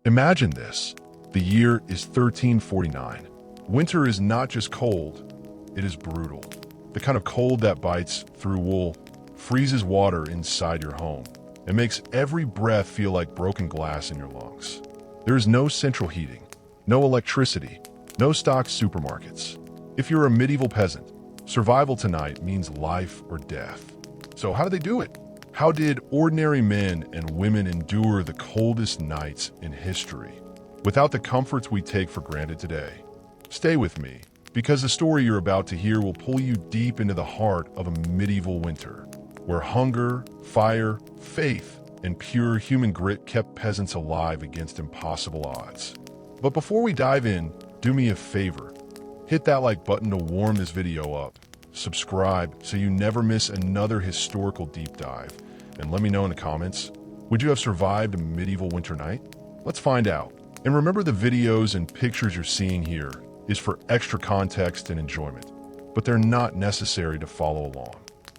Imagine this. The year is 1349. Winter is not just cold, it is brutal. The kind of cold that bites through wool, freezes water inside your home, and makes every breath feel like broken glass in your lungs. There is no central heating, no electricity, no stocked supermarkets. If you're a medieval peasant, survival tonight means life or death. So how do they do it? How did ordinary men and women endure the coldest nights in history without the comforts we take for granted today? Stay with me, because the story you're about to hear will pull you deep into the heart of a medieval winter, where hunger, fire, faith, and pure human grit kept peasants alive against impossible odds. But before we dive in, do me a favor. Hit that like button to warm this video up. Subscribe so you never miss another historical deep dive. And let me know in the comments, would you have survived a medieval winter night? Let's find out. And remember, the videos and pictures you're seeing here is for extra context and enjoyment, but they're not necessary to follow along.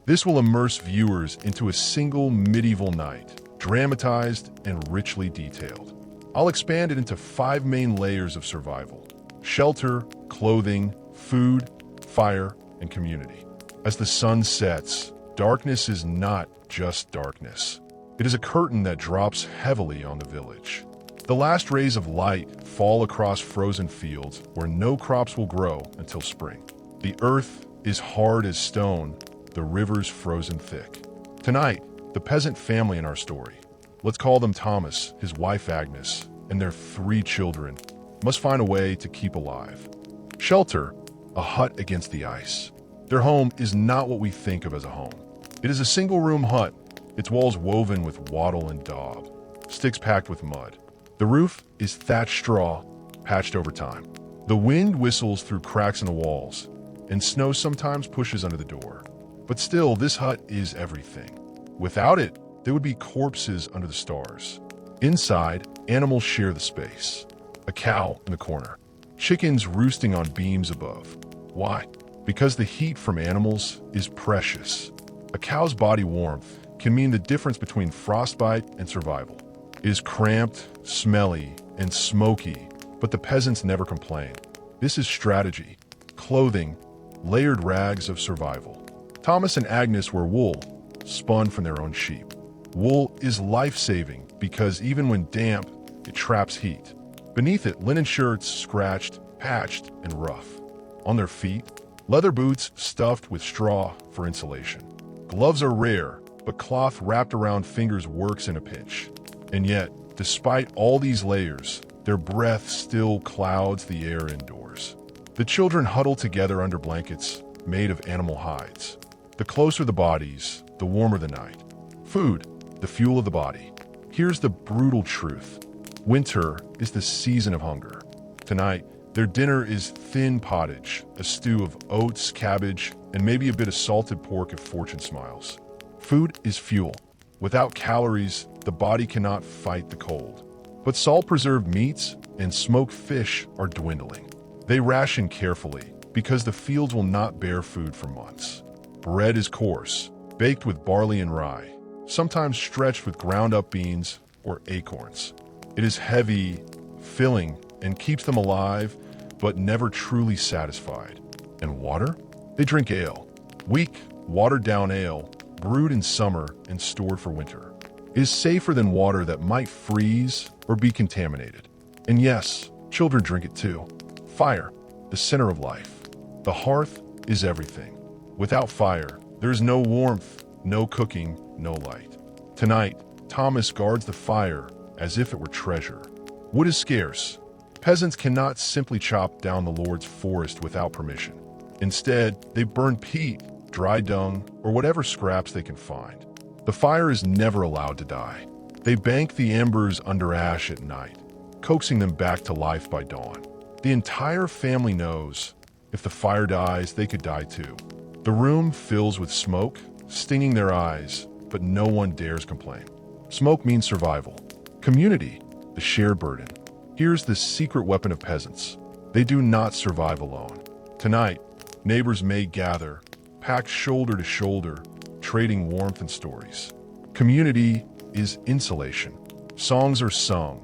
This will immerse viewers into a single medieval night, dramatized and richly detailed. I'll expand it into 5 main layers of survival: shelter, clothing, food, fire, and community. As the sun sets, darkness is not just darkness. It is a curtain that drops heavily on the village. The last rays of light fall across frozen fields where no crops will grow until spring. The earth is hard as stone, the rivers frozen thick. Tonight, the peasant family in our story, let's call them Thomas, his wife Agnes, and their 3 children, must find a way to keep alive. Shelter, a hut against the ice. Their home is not what we think of as a home. It is a single-room hut, its walls woven with wattle and daub, sticks packed with mud. The roof is thatched straw, patched over time. The wind whistles through cracks in the walls, and snow sometimes pushes under the door. But still, this hut is everything. Without it, there would be corpses under the stars. Inside, animals share the space. A cow in the corner, chickens roosting on beams above. Why? Because the heat from animals is precious. A cow's body warmth can mean the difference between frostbite and survival. It is cramped, smelly, and smoky, but the peasants never complain. This is strategy, clothing, layered rags of survival. Thomas and Agnes wear wool, spun from their own sheep. Wool is life-saving because even when damp, it traps heat. Beneath it, linen shirts, scratched, patched, and rough. On their feet, leather boots stuffed with straw for insulation. Gloves are rare, but cloth wrapped around fingers works in a pinch. And yet, despite all these layers, their breath still clouds the air indoors. The children huddle together under blankets made of animal hides. The closer the bodies, the warmer the night. Food, the fuel of the body. Here's the brutal truth. Winter is the season of hunger. Tonight, their dinner is thin pottage, a stew of oats, cabbage, and maybe a bit of salted pork if fortune smiles. Food is fuel. Without calories, the body cannot fight the cold. But salt-preserved meats and smoked fish are dwindling. They ration carefully because the fields will not bear food for months. Bread is coarse, baked with barley and rye, sometimes stretched with ground-up beans or acorns. It is heavy, filling, and keeps them alive, but never truly satisfied. And water? They drink ale. Weak, watered-down ale, brewed in summer and stored for winter. It is safer than water that might freeze or be contaminated. And yes, children drink it too. Fire, the center of life. The hearth is everything. Without fire, there is no warmth, no cooking, no light. Tonight, Thomas guards the fire as if it were treasure. Wood is scarce. Peasants cannot simply chop down the Lord's forest without permission. Instead, they burn peat, dry dung, or whatever scraps they can find. The fire is never allowed to die. They bank the embers under ash at night, coaxing them back to life by dawn. The entire family knows if the fire dies, they could die too. The room fills with smoke, stinging their eyes, but no one dares complain. Smoke means survival. Community, the shared burden. Here's the secret weapon of peasants. They do not survive alone. Tonight, neighbors may gather, packed shoulder to shoulder, trading warmth and stories. Community is insulation. Songs are sung,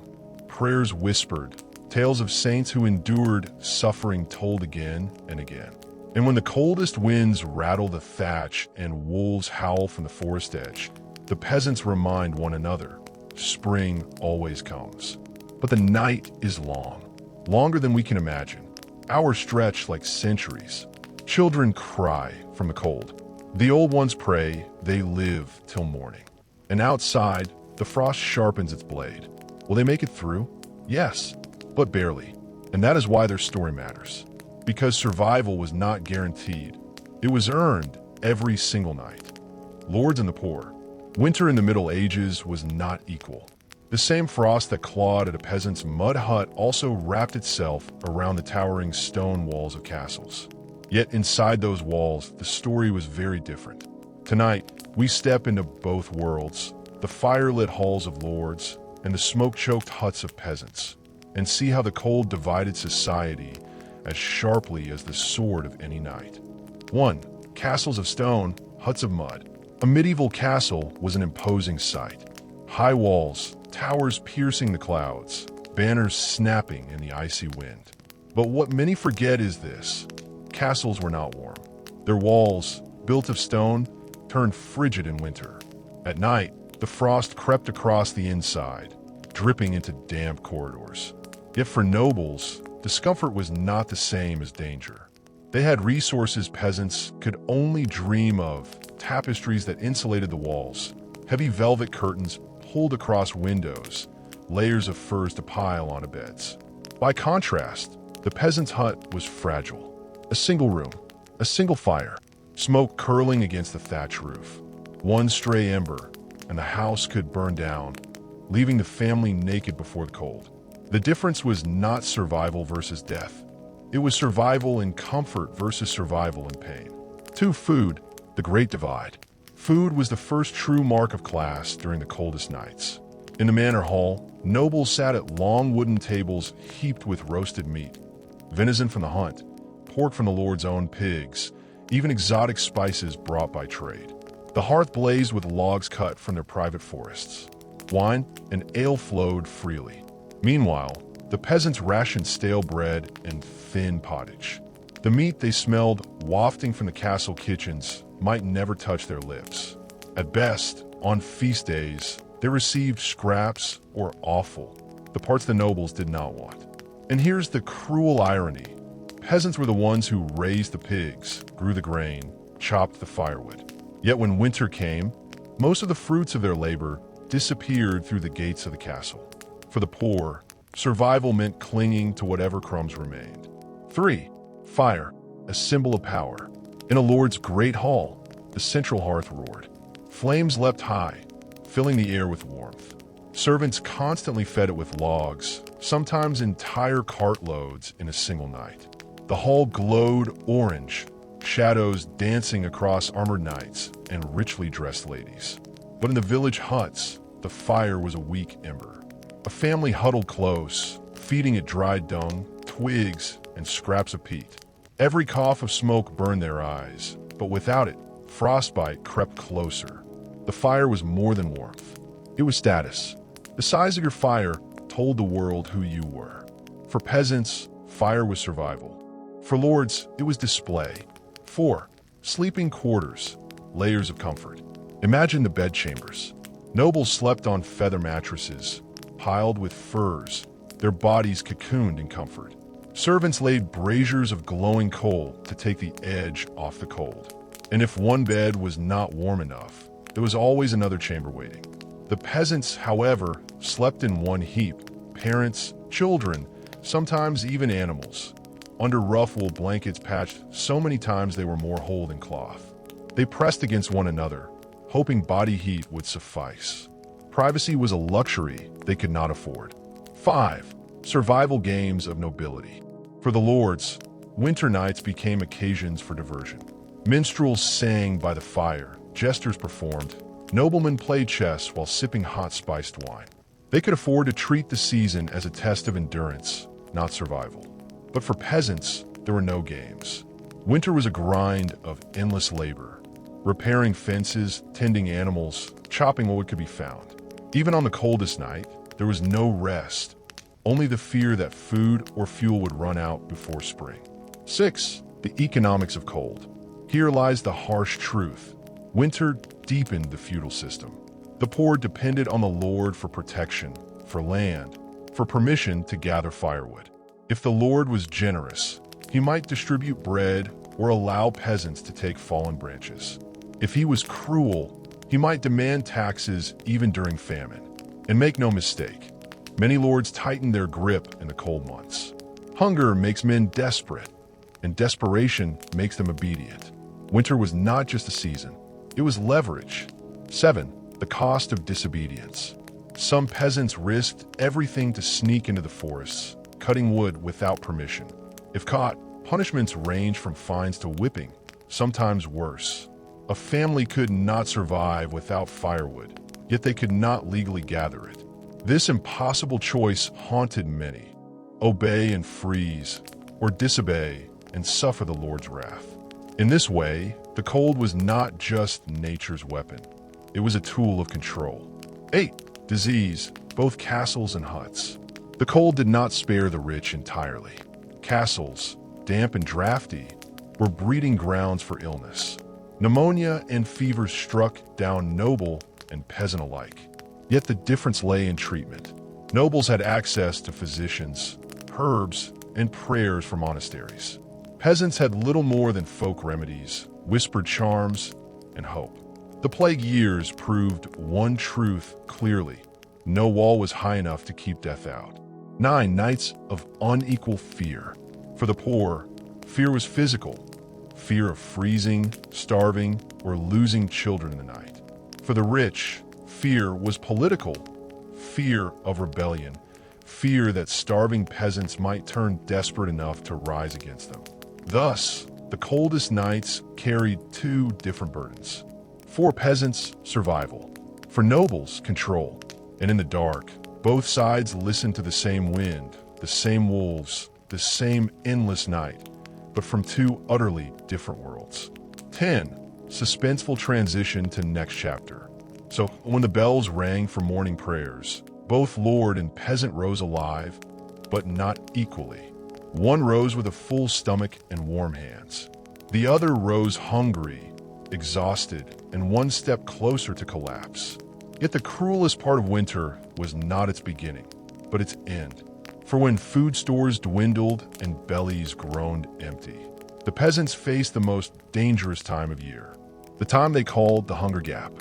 prayers whispered, tales of saints who endured suffering told again and again. And when the coldest winds rattle the thatch and wolves howl from the forest edge, the peasants remind one another, spring always comes. But the night is long, longer than we can imagine. Hours stretch like centuries. Children cry from the cold. The old ones pray, they live till morning. And outside, the frost sharpens its blade. Will they make it through? Yes, but barely. And that is why their story matters. Because survival was not guaranteed. It was earned every single night. Lords and the poor. Winter in the Middle Ages was not equal. The same frost that clawed at a peasant's mud hut also wrapped itself around the towering stone walls of castles. Yet inside those walls, the story was very different. Tonight, we step into both worlds, the fire-lit halls of lords and the smoke-choked huts of peasants, and see how the cold divided society as sharply as the sword of any knight. 1. Castles of stone, huts of mud. A medieval castle was an imposing sight. High walls, towers piercing the clouds, banners snapping in the icy wind. But what many forget is this. Castles were not warm. Their walls, built of stone, turned frigid in winter. At night, the frost crept across the inside, dripping into damp corridors. Yet for nobles, discomfort was not the same as danger. They had resources peasants could only dream of, tapestries that insulated the walls, heavy velvet curtains pulled across windows, layers of furs to pile onto beds. By contrast, the peasant's hut was fragile. A single room, a single fire, smoke curling against the thatch roof. One stray ember, and the house could burn down, leaving the family naked before the cold. The difference was not survival versus death. It was survival in comfort versus survival in pain. 2. Food, the great divide. Food was the first true mark of class during the coldest nights. In the manor hall, nobles sat at long wooden tables heaped with roasted meat, venison from the hunt, pork from the lord's own pigs, even exotic spices brought by trade. The hearth blazed with logs cut from their private forests. Wine and ale flowed freely. Meanwhile, the peasants rationed stale bread and thin pottage. The meat they smelled wafting from the castle kitchens might never touch their lips. At best, on feast days, they received scraps or offal, the parts the nobles did not want. And here's the cruel irony. Peasants were the ones who raised the pigs, grew the grain, chopped the firewood. Yet when winter came, most of the fruits of their labor disappeared through the gates of the castle. For the poor, survival meant clinging to whatever crumbs remained. 3. Fire, a symbol of power. In a lord's great hall, the central hearth roared. Flames leapt high, filling the air with warmth. Servants constantly fed it with logs, sometimes entire cartloads in a single night. The hall glowed orange, shadows dancing across armored knights and richly dressed ladies. But in the village huts, the fire was a weak ember. A family huddled close, feeding it dried dung, twigs, and scraps of peat. Every cough of smoke burned their eyes, but without it, frostbite crept closer. The fire was more than warmth. It was status. The size of your fire told the world who you were. For peasants, fire was survival. For lords, it was display. 4. Sleeping quarters, layers of comfort. Imagine the bedchambers. Nobles slept on feather mattresses, piled with furs, their bodies cocooned in comfort. Servants laid braziers of glowing coal to take the edge off the cold. And if one bed was not warm enough, there was always another chamber waiting. The peasants, however, slept in one heap, parents, children, sometimes even animals, under rough wool blankets patched so many times they were more whole than cloth. They pressed against one another, hoping body heat would suffice. Privacy was a luxury they could not afford. 5. Survival games of nobility. For the lords, winter nights became occasions for diversion. Minstrels sang by the fire, jesters performed, noblemen played chess while sipping hot spiced wine. They could afford to treat the season as a test of endurance, not survival. But for peasants, there were no games. Winter was a grind of endless labor, repairing fences, tending animals, chopping what could be found. Even on the coldest night, there was no rest. only the fear that food or fuel would run out before spring. 6. The economics of cold. Here lies the harsh truth. Winter deepened the feudal system. The poor depended on the Lord for protection, for land, for permission to gather firewood. If the Lord was generous, he might distribute bread or allow peasants to take fallen branches. If he was cruel, he might demand taxes even during famine. And make no mistake, many lords tightened their grip in the cold months. Hunger makes men desperate, and desperation makes them obedient. Winter was not just a season, it was leverage. 7. The cost of disobedience. Some peasants risked everything to sneak into the forests, cutting wood without permission. If caught, punishments ranged from fines to whipping, sometimes worse. A family could not survive without firewood, yet they could not legally gather it. This impossible choice haunted many. Obey and freeze, or disobey and suffer the Lord's wrath. In this way, the cold was not just nature's weapon. It was a tool of control. 8. Disease, both castles and huts. The cold did not spare the rich entirely. Castles, damp and drafty, were breeding grounds for illness. Pneumonia and fevers struck down noble and peasant alike. Yet the difference lay in treatment. Nobles had access to physicians, herbs, and prayers from monasteries. Peasants had little more than folk remedies, whispered charms, and hope. The plague years proved one truth clearly. No wall was high enough to keep death out. 9 nights of unequal fear. For the poor, fear was physical. Fear of freezing, starving, or losing children in the night. For the rich, fear was political. Fear of rebellion. Fear that starving peasants might turn desperate enough to rise against them. Thus, the coldest nights carried 2 different burdens. For peasants, survival. For nobles, control. And in the dark, both sides listened to the same wind, the same wolves, the same endless night, but from 2 utterly different worlds. 10. Suspenseful transition to next chapter. So when the bells rang for morning prayers, both lord and peasant rose alive, but not equally. One rose with a full stomach and warm hands. The other rose hungry, exhausted, and one step closer to collapse. Yet the cruelest part of winter was not its beginning, but its end. For when food stores dwindled and bellies groaned empty, the peasants faced the most dangerous time of year, the time they called the Hunger Gap.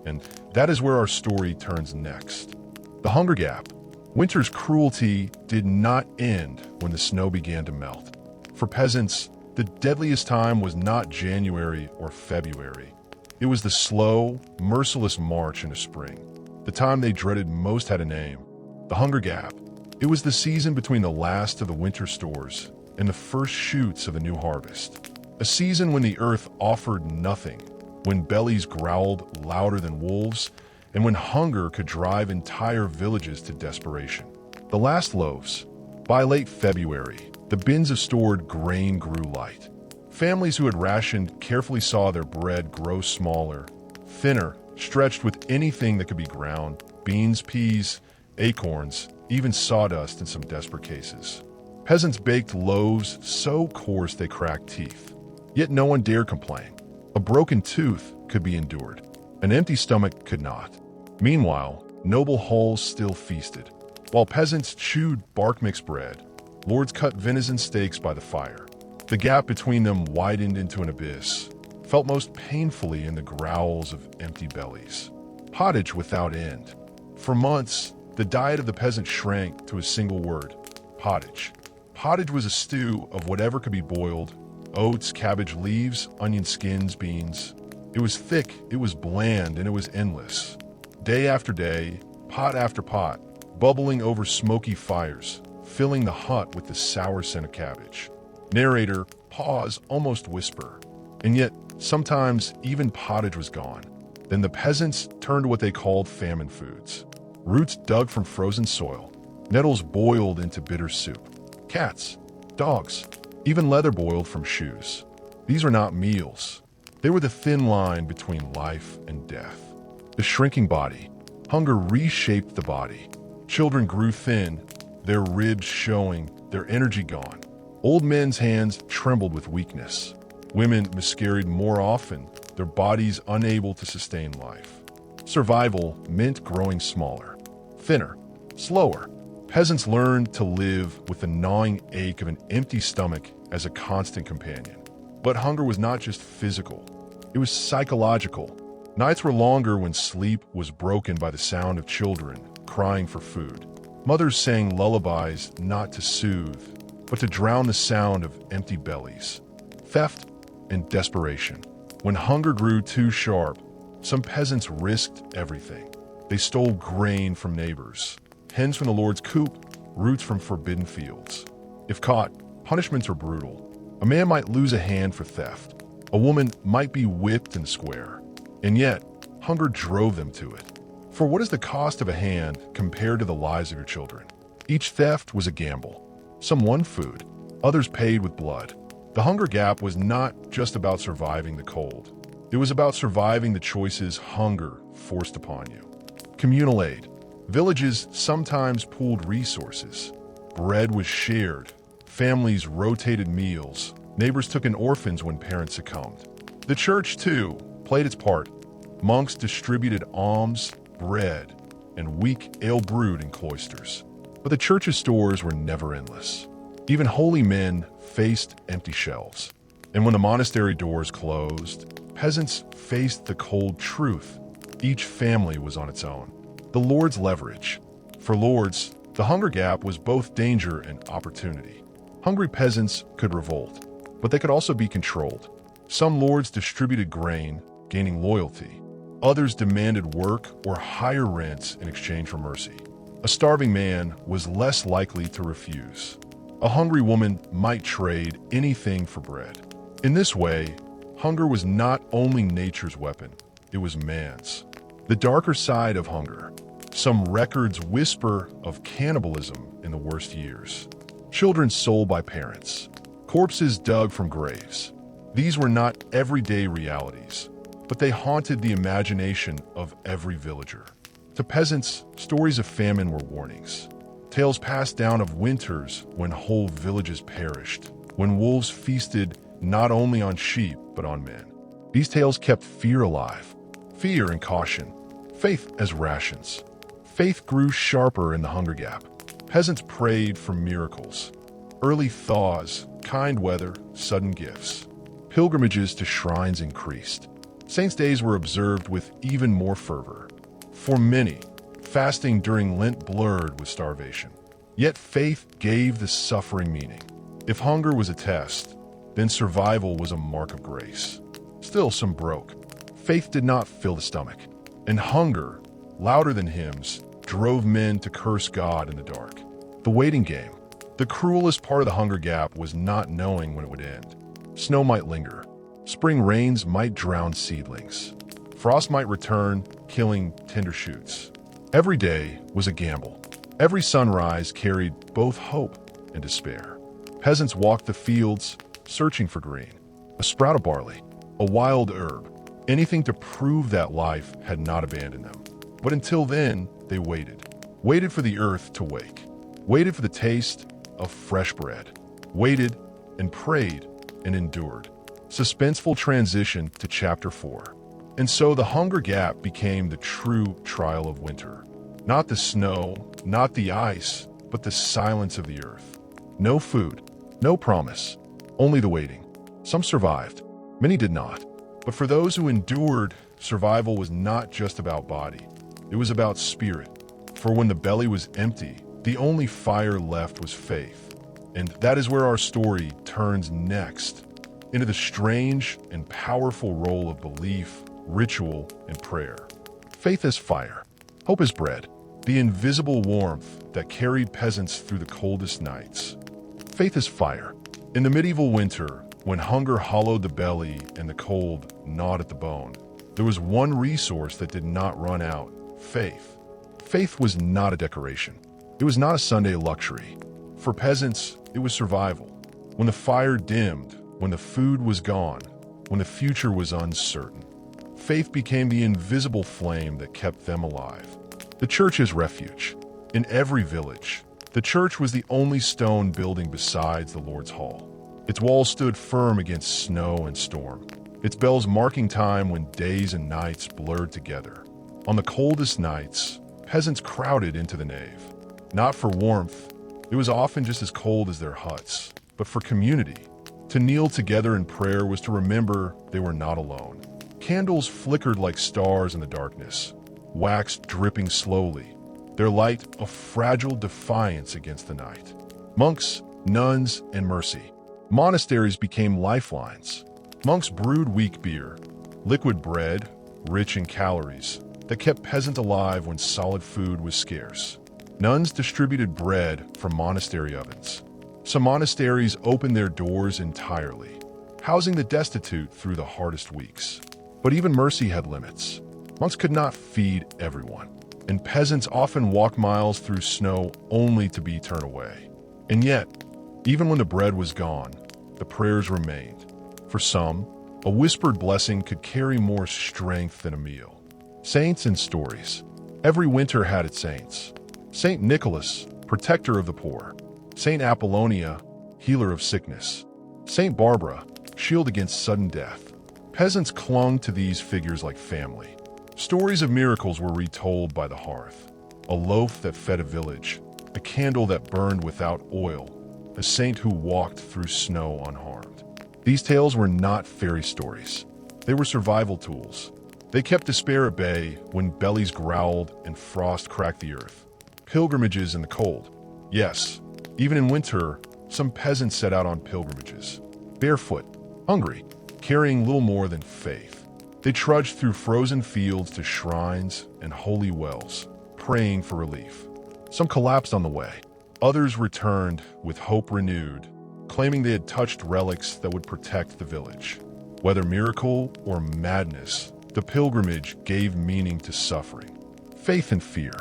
And that is where our story turns next. The Hunger Gap. Winter's cruelty did not end when the snow began to melt. For peasants, the deadliest time was not January or February. It was the slow, merciless march into spring. The time they dreaded most had a name, the Hunger Gap. It was the season between the last of the winter stores and the first shoots of the new harvest. A season when the earth offered nothing, when bellies growled louder than wolves, and when hunger could drive entire villages to desperation. The last loaves. By late February, the bins of stored grain grew light. Families who had rationed carefully saw their bread grow smaller, thinner, stretched with anything that could be ground: beans, peas, acorns, even sawdust in some desperate cases. Peasants baked loaves so coarse they cracked teeth. Yet no one dared complain. A broken tooth could be endured. An empty stomach could not. Meanwhile, noble halls still feasted. While peasants chewed bark-mixed bread, lords cut venison steaks by the fire. The gap between them widened into an abyss, felt most painfully in the growls of empty bellies. Pottage without end. For months, the diet of the peasant shrank to a single word: pottage. Pottage was a stew of whatever could be boiled: oats, cabbage leaves, onion skins, beans. It was thick, it was bland, and it was endless. Day after day, pot after pot, bubbling over smoky fires, filling the hut with the sour scent of cabbage. Narrator, pause, almost whisper. And yet, sometimes even pottage was gone. Then the peasants turned to what they called famine foods. Roots dug from frozen soil, nettles boiled into bitter soup, cats, dogs, even leather boiled from shoes. These were not meals. They were the thin line between life and death. The shrinking body. Hunger reshaped the body. Children grew thin, their ribs showing, their energy gone. Old men's hands trembled with weakness. Women miscarried more often, their bodies unable to sustain life. Survival meant growing smaller, thinner, slower. Peasants learned to live with the gnawing ache of an empty stomach as a constant companion. But hunger was not just physical, it was psychological. Nights were longer when sleep was broken by the sound of children crying for food. Mothers sang lullabies not to soothe, but to drown the sound of empty bellies. Theft and desperation. When hunger grew too sharp, some peasants risked everything. They stole grain from neighbors, hens from the Lord's coop, roots from forbidden fields. If caught, punishments were brutal. A man might lose a hand for theft. A woman might be whipped in the square. And yet, hunger drove them to it. For what is the cost of a hand compared to the lives of your children? Each theft was a gamble. Some won food, others paid with blood. The hunger gap was not just about surviving the cold. It was about surviving the choices hunger forced upon you. Communal aid. Villages sometimes pooled resources. Bread was shared. Families rotated meals. Neighbors took in orphans when parents succumbed. The church, too, played its part. Monks distributed alms, bread, and weak ale brewed in cloisters. But the church's stores were never endless. Even holy men faced empty shelves. And when the monastery doors closed, peasants faced the cold truth. Each family was on its own. The Lord's leverage. For lords, the hunger gap was both danger and opportunity. Hungry peasants could revolt, but they could also be controlled. Some lords distributed grain, gaining loyalty. Others demanded work or higher rents in exchange for mercy. A starving man was less likely to refuse. A hungry woman might trade anything for bread. In this way, hunger was not only nature's weapon, it was man's. The darker side of hunger. Some records whisper of cannibalism in the worst years. Children sold by parents. Corpses dug from graves. These were not everyday realities, but they haunted the imagination of every villager. To peasants, stories of famine were warnings. Tales passed down of winters when whole villages perished, when wolves feasted not only on sheep but on men. These tales kept fear alive. Fear and caution. Faith as rations. Faith grew sharper in the hunger gap. Peasants prayed for miracles. Early thaws, kind weather, sudden gifts. Pilgrimages to shrines increased. Saints' days were observed with even more fervor. For many, fasting during Lent blurred with starvation. Yet faith gave the suffering meaning. If hunger was a test, then survival was a mark of grace. Still, some broke. Faith did not fill the stomach. And hunger, louder than hymns, drove men to curse God in the dark. The waiting game. The cruelest part of the hunger gap was not knowing when it would end. Snow might linger. Spring rains might drown seedlings. Frost might return, killing tender shoots. Every day was a gamble. Every sunrise carried both hope and despair. Peasants walked the fields, searching for grain. A sprout of barley, a wild herb, anything to prove that life had not abandoned them. But until then, they waited for the earth to wake, waited for the taste of fresh bread, waited and prayed and endured. Suspenseful transition to chapter 4. And so the hunger gap became the true trial of winter. Not the snow, not the ice, but the silence of the earth. No food, no promise, only the waiting. Some survived, many did not. But for those who endured, survival was not just about body. It was about spirit. For when the belly was empty, the only fire left was faith. And that is where our story turns next, into the strange and powerful role of belief, ritual, and prayer. Faith as fire, hope as bread, the invisible warmth that carried peasants through the coldest nights. Faith as fire. In the medieval winter, when hunger hollowed the belly and the cold gnawed at the bone, there was one resource that did not run out: faith. Faith was not a decoration. It was not a Sunday luxury. For peasants, it was survival. When the fire dimmed, when the food was gone, when the future was uncertain, faith became the invisible flame that kept them alive. The church's refuge. In every village, The church was the only stone building besides the Lord's Hall. Its walls stood firm against snow and storm, its bells marking time when days and nights blurred together. On the coldest nights, peasants crowded into the nave. Not for warmth, it was often just as cold as their huts, but for community. To kneel together in prayer was to remember they were not alone. Candles flickered like stars in the darkness, wax dripping slowly, their light a fragile defiance against the night. Monks, nuns, and mercy. Monasteries became lifelines. Monks brewed weak beer, liquid bread, rich in calories, that kept peasants alive when solid food was scarce. Nuns distributed bread from monastery ovens. Some monasteries opened their doors entirely, housing the destitute through the hardest weeks. But even mercy had limits. Monks could not feed everyone, and peasants often walked miles through snow only to be turned away. And yet, even when the bread was gone, the prayers remained. For some, a whispered blessing could carry more strength than a meal. Saints and stories. Every winter had its saints. Saint Nicholas, protector of the poor. Saint Apollonia, healer of sickness. Saint Barbara, shield against sudden death. Peasants clung to these figures like family. Stories of miracles were retold by the hearth. A loaf that fed a village, a candle that burned without oil, a saint who walked through snow unharmed. These tales were not fairy stories. They were survival tools. They kept despair at bay when bellies growled and frost cracked the earth. Pilgrimages in the cold. Yes, even in winter, some peasants set out on pilgrimages. Barefoot, hungry, carrying little more than faith. They trudged through frozen fields to shrines and holy wells, praying for relief. Some collapsed on the way. Others returned with hope renewed, claiming they had touched relics that would protect the village. Whether miracle or madness, the pilgrimage gave meaning to suffering. Faith and fear.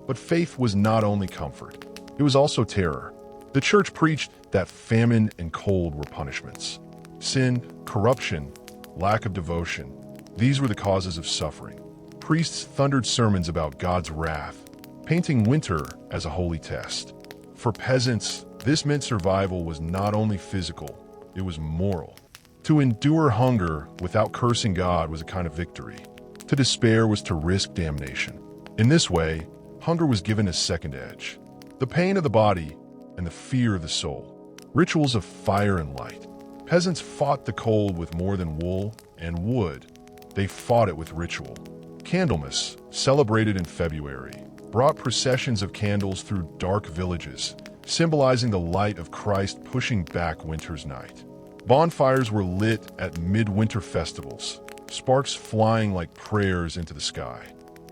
But faith was not only comfort, it was also terror. The church preached that famine and cold were punishments. Sin, corruption, lack of devotion, these were the causes of suffering. Priests thundered sermons about God's wrath, painting winter as a holy test. For peasants, this meant survival was not only physical, it was moral. To endure hunger without cursing God was a kind of victory. To despair was to risk damnation. In this way, hunger was given a second edge. The pain of the body and the fear of the soul. Rituals of fire and light. Peasants fought the cold with more than wool and wood. They fought it with ritual. Candlemas, celebrated in February, brought processions of candles through dark villages, symbolizing the light of Christ pushing back winter's night. Bonfires were lit at midwinter festivals, sparks flying like prayers into the sky.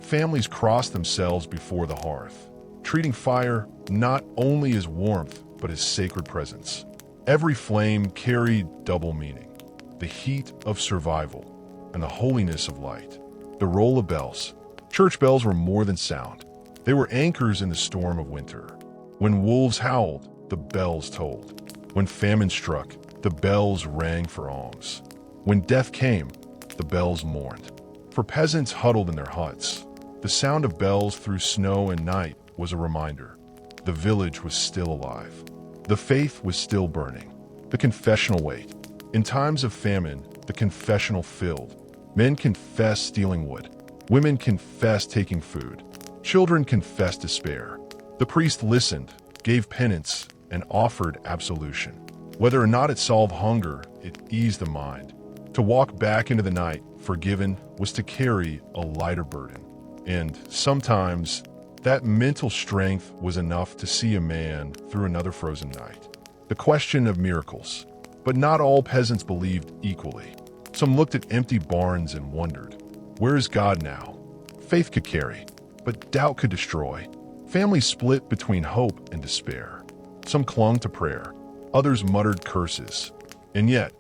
Families crossed themselves before the hearth, treating fire not only as warmth, but as sacred presence. Every flame carried double meaning: the heat of survival and the holiness of light. The roll of bells. Church bells were more than sound. They were anchors in the storm of winter. When wolves howled, the bells tolled. When famine struck, the bells rang for alms. When death came, the bells mourned. For peasants huddled in their huts, the sound of bells through snow and night was a reminder. The village was still alive. The faith was still burning. The confessional wait. In times of famine, the confessional filled. Men confessed stealing wood. Women confessed taking food. Children confessed despair. The priest listened, gave penance, and offered absolution. Whether or not it solved hunger, it eased the mind. To walk back into the night, forgiven, was to carry a lighter burden. And sometimes, that mental strength was enough to see a man through another frozen night. The question of miracles. But not all peasants believed equally. Some looked at empty barns and wondered, where is God now? Faith could carry, but doubt could destroy. Families split between hope and despair. Some clung to prayer, others muttered curses. And yet,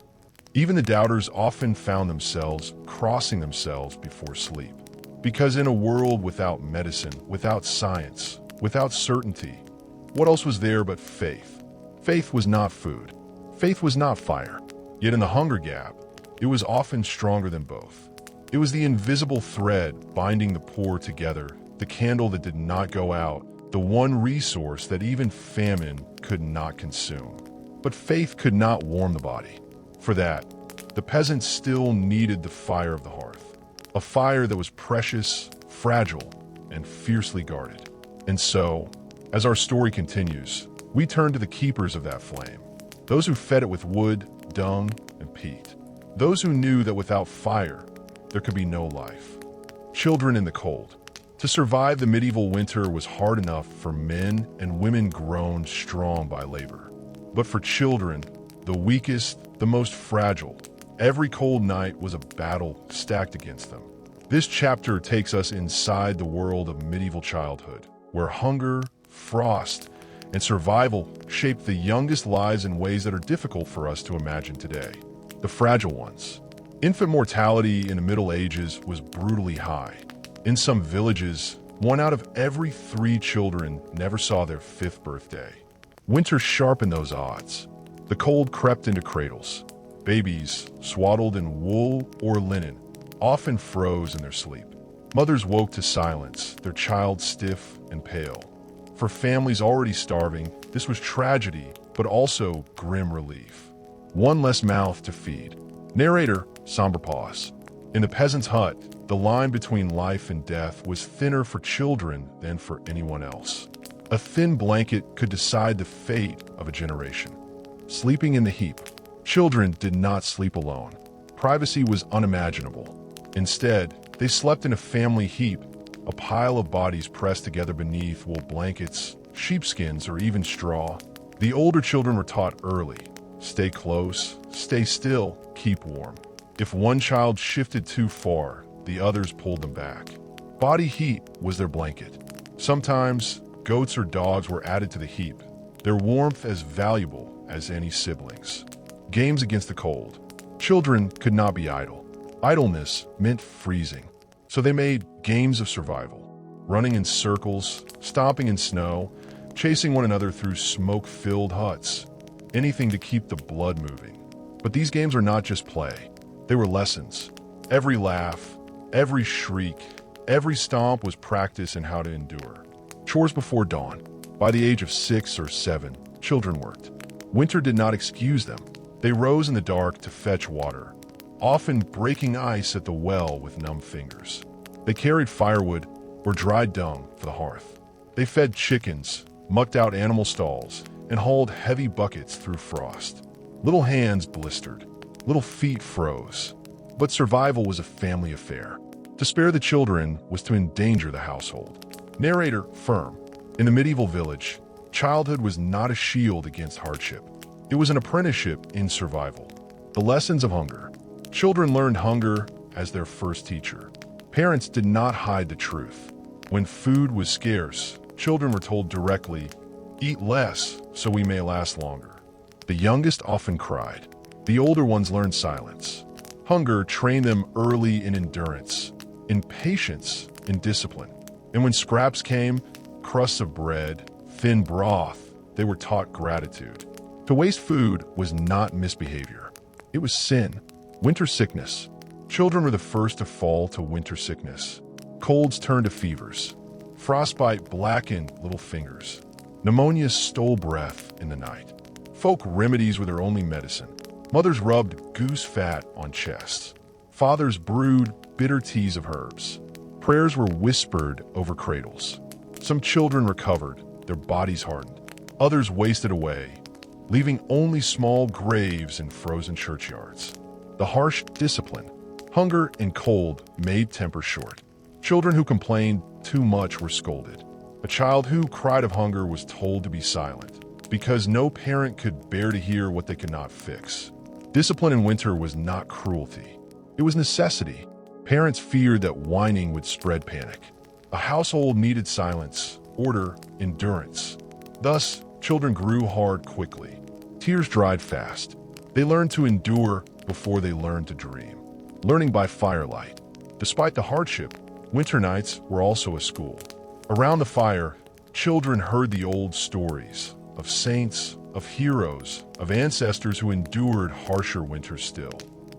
even the doubters often found themselves crossing themselves before sleep. Because in a world without medicine, without science, without certainty, what else was there but faith? Faith was not food. Faith was not fire. Yet in the hunger gap, it was often stronger than both. It was the invisible thread binding the poor together, the candle that did not go out, the one resource that even famine could not consume. But faith could not warm the body. For that, the peasants still needed the fire of the hearth, a fire that was precious, fragile, and fiercely guarded. And so, as our story continues, we turn to the keepers of that flame, those who fed it with wood, dung, and peat, those who knew that without fire, there could be no life. Children in the cold. To survive the medieval winter was hard enough for men and women grown strong by labor. But for children, the weakest, the most fragile, every cold night was a battle stacked against them. This chapter takes us inside the world of medieval childhood, where hunger, frost, and survival shaped the youngest lives in ways that are difficult for us to imagine today. The fragile ones. Infant mortality in the Middle Ages was brutally high. In some villages, 1 out of every 3 children never saw their 5th birthday. Winter sharpened those odds. The cold crept into cradles. Babies, swaddled in wool or linen, often froze in their sleep. Mothers woke to silence, their child stiff and pale. For families already starving, this was tragedy, but also grim relief. One less mouth to feed. Narrator, somber pause. In the peasant's hut, the line between life and death was thinner for children than for anyone else. A thin blanket could decide the fate of a generation. Sleeping in the heap. Children did not sleep alone. Privacy was unimaginable. Instead, they slept in a family heap, a pile of bodies pressed together beneath wool blankets, sheepskins, or even straw. The older children were taught early. Stay close, stay still, keep warm. If one child shifted too far, the others pulled them back. Body heat was their blanket. Sometimes, goats or dogs were added to the heap, their warmth as valuable as any siblings. Games against the cold. Children could not be idle. Idleness meant freezing. So they made games of survival. Running in circles, stomping in snow, chasing one another through smoke-filled huts. Anything to keep the blood moving. But these games were not just play. They were lessons. Every laugh, every shriek, every stomp was practice in how to endure. Chores before dawn. By the age of 6 or 7, children worked. Winter did not excuse them. They rose in the dark to fetch water, often breaking ice at the well with numb fingers. They carried firewood or dried dung for the hearth. They fed chickens, mucked out animal stalls, and hauled heavy buckets through frost. Little hands blistered, little feet froze. But survival was a family affair. To spare the children was to endanger the household. Narrator, firm. In the medieval village, childhood was not a shield against hardship. It was an apprenticeship in survival. The lessons of hunger. Children learned hunger as their first teacher. Parents did not hide the truth. When food was scarce, children were told directly, "Eat less so we may last longer." The youngest often cried. The older ones learned silence. Hunger trained them early in endurance, in patience, in discipline. And when scraps came, crusts of bread, thin broth, they were taught gratitude. To waste food was not misbehavior. It was sin. Winter sickness. Children were the first to fall to winter sickness. Colds turned to fevers. Frostbite blackened little fingers. Pneumonia stole breath in the night. Folk remedies were their only medicine. Mothers rubbed goose fat on chests. Fathers brewed bitter teas of herbs. Prayers were whispered over cradles. Some children recovered, their bodies hardened. Others wasted away, leaving only small graves in frozen churchyards. The harsh discipline, hunger and cold made temper short. Children who complained too much were scolded. A child who cried of hunger was told to be silent, because no parent could bear to hear what they could not fix. Discipline in winter was not cruelty. It was necessity. Parents feared that whining would spread panic. A household needed silence, order, endurance. Thus, children grew hard quickly. Tears dried fast. They learned to endure before they learned to dream. Learning by firelight. Despite the hardship, winter nights were also a school. Around the fire, children heard the old stories of saints, of heroes, of ancestors who endured harsher winters still.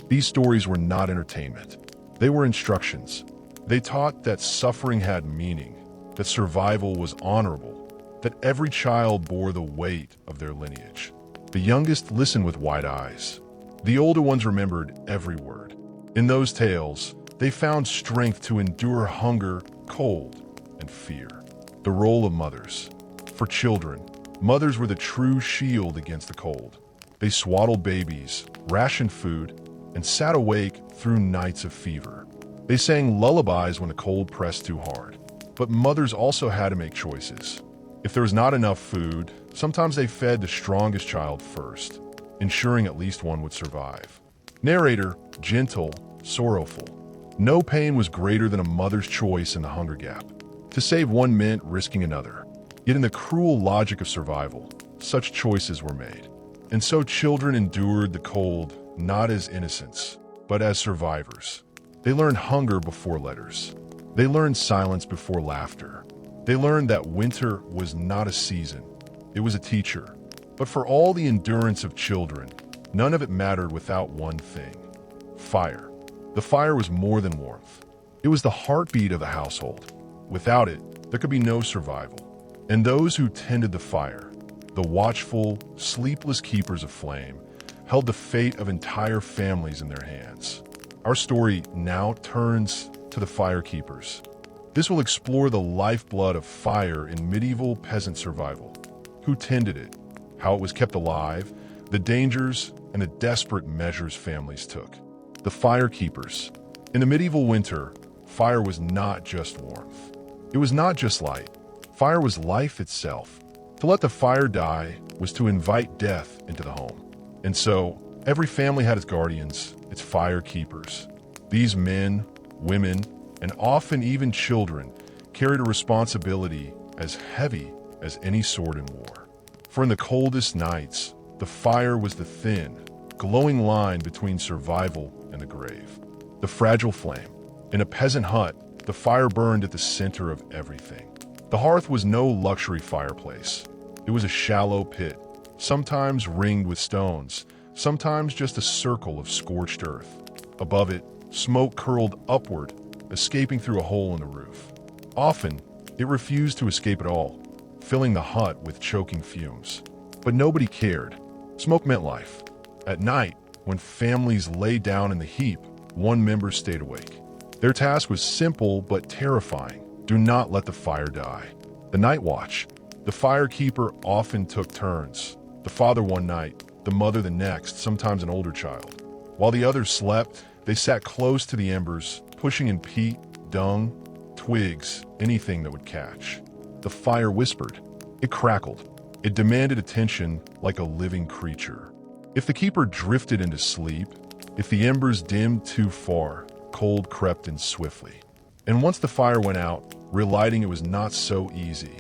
These stories were not entertainment. They were instructions. They taught that suffering had meaning, that survival was honorable, that every child bore the weight of their lineage. The youngest listened with wide eyes. The older ones remembered every word. In those tales, they found strength to endure hunger, cold, and fear. The role of mothers. For children, mothers were the true shield against the cold. They swaddled babies, rationed food, and sat awake through nights of fever. They sang lullabies when the cold pressed too hard. But mothers also had to make choices. If there was not enough food, sometimes they fed the strongest child first, ensuring at least one would survive. Narrator, gentle, sorrowful. No pain was greater than a mother's choice in the hunger gap. To save one meant risking another. Yet in the cruel logic of survival, such choices were made. And so children endured the cold, not as innocents, but as survivors. They learned hunger before letters. They learned silence before laughter. They learned that winter was not a season, it was a teacher. But for all the endurance of children, none of it mattered without one thing: fire. The fire was more than warmth. It was the heartbeat of the household. Without it, there could be no survival. And those who tended the fire, the watchful, sleepless keepers of flame, held the fate of entire families in their hands. Our story now turns to the fire keepers. This will explore the lifeblood of fire in medieval peasant survival. Who tended it, how it was kept alive, the dangers and the desperate measures families took. The fire keepers. In the medieval winter, fire was not just warmth. It was not just light. Fire was life itself. To let the fire die was to invite death into the home. And so, every family had its guardians, its fire keepers. These men, women, and often even children carried a responsibility as heavy as any sword in war. For in the coldest nights, the fire was the thin, glowing line between survival and the grave. The fragile flame. In a peasant hut, the fire burned at the center of everything. The hearth was no luxury fireplace. It was a shallow pit, sometimes ringed with stones, sometimes just a circle of scorched earth. Above it, smoke curled upward, escaping through a hole in the roof. Often, it refused to escape at all, filling the hut with choking fumes. But nobody cared. Smoke meant life. At night, when families lay down in the heap, one member stayed awake. Their task was simple but terrifying. Do not let the fire die. The night watch. The fire keeper often took turns. The father one night, the mother the next, sometimes an older child. While the others slept, they sat close to the embers, pushing in peat, dung, twigs, anything that would catch. The fire whispered. It crackled. It demanded attention like a living creature. If the keeper drifted into sleep, if the embers dimmed too far, cold crept in swiftly. And once the fire went out, relighting it was not so easy.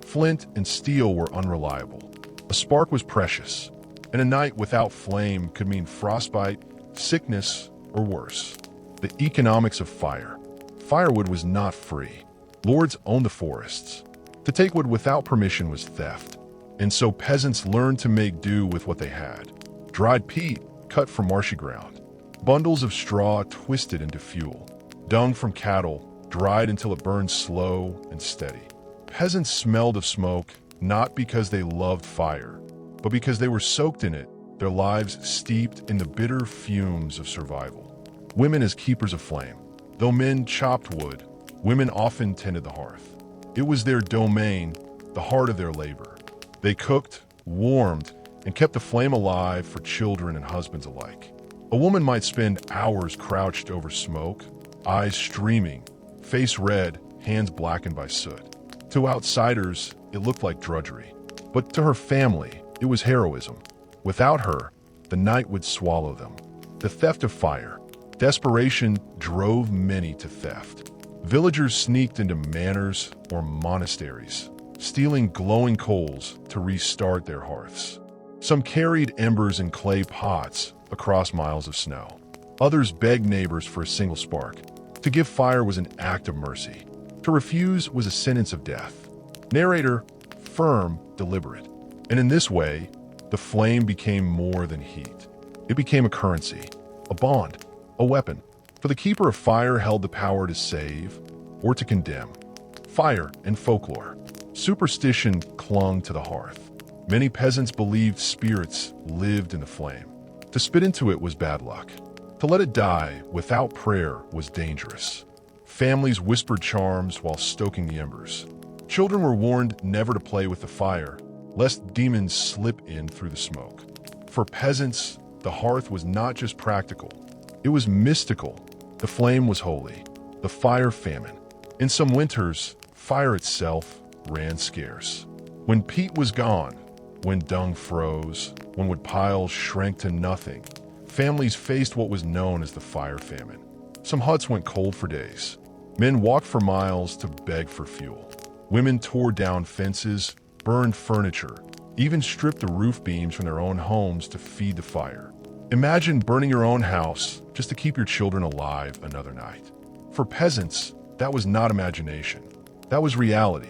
Flint and steel were unreliable. A spark was precious, and a night without flame could mean frostbite, sickness, or worse. The economics of fire. Firewood was not free. Lords owned the forests. To take wood without permission was theft. And so peasants learned to make do with what they had. Dried peat, cut from marshy ground. Bundles of straw twisted into fuel. Dung from cattle, dried until it burned slow and steady. Peasants smelled of smoke, not because they loved fire, but because they were soaked in it, their lives steeped in the bitter fumes of survival. Women as keepers of flame. Though men chopped wood, women often tended the hearth. It was their domain, the heart of their labor. They cooked, warmed, and kept the flame alive for children and husbands alike. A woman might spend hours crouched over smoke, eyes streaming, face red, hands blackened by soot. To outsiders, it looked like drudgery. But to her family, it was heroism. Without her, the night would swallow them. The theft of fire. Desperation drove many to theft. Villagers sneaked into manors or monasteries, stealing glowing coals to restart their hearths. Some carried embers in clay pots across miles of snow. Others begged neighbors for a single spark. To give fire was an act of mercy. To refuse was a sentence of death. Narrator, firm, deliberate. And in this way, the flame became more than heat. It became a currency, a bond, a weapon. For the keeper of fire held the power to save or to condemn. Fire and folklore. Superstition clung to the hearth. Many peasants believed spirits lived in the flame. To spit into it was bad luck. To let it die without prayer was dangerous. Families whispered charms while stoking the embers. Children were warned never to play with the fire, lest demons slip in through the smoke. For peasants, the hearth was not just practical, it was mystical. The flame was holy, the fire famine. In some winters, fire itself ran scarce. When peat was gone, when dung froze, when wood piles shrank to nothing, families faced what was known as the fire famine. Some huts went cold for days. Men walked for miles to beg for fuel. Women tore down fences, burned furniture, even stripped the roof beams from their own homes to feed the fire. Imagine burning your own house just to keep your children alive another night. For peasants, that was not imagination. That was reality.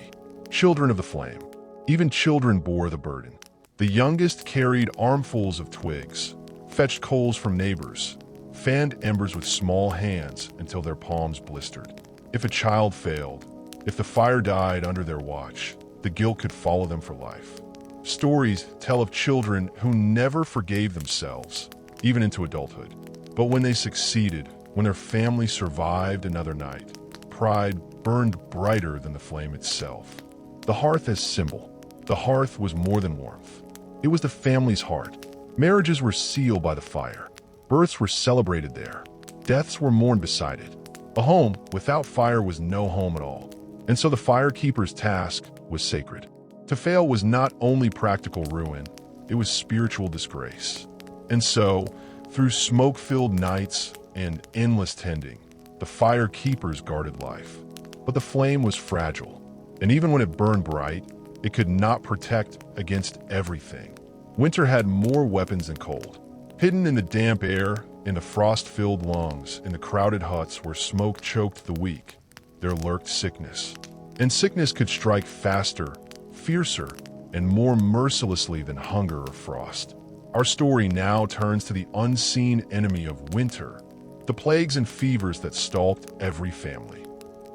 Children of the flame. Even children bore the burden. The youngest carried armfuls of twigs, fetched coals from neighbors, fanned embers with small hands until their palms blistered. If a child failed, if the fire died under their watch, the guilt could follow them for life. Stories tell of children who never forgave themselves, even into adulthood. But when they succeeded, when their family survived another night, pride burned brighter than the flame itself. The hearth as symbol. The hearth was more than warmth. It was the family's heart. Marriages were sealed by the fire. Births were celebrated there. Deaths were mourned beside it. A home without fire was no home at all. And so the firekeeper's task was sacred. To fail was not only practical ruin, it was spiritual disgrace. And so, through smoke-filled nights and endless tending, the firekeepers guarded life. But the flame was fragile, and even when it burned bright, it could not protect against everything. Winter had more weapons than cold. Hidden in the damp air, in the frost-filled lungs, in the crowded huts where smoke choked the weak, there lurked sickness. And sickness could strike faster, fiercer, and more mercilessly than hunger or frost. Our story now turns to the unseen enemy of winter, the plagues and fevers that stalked every family.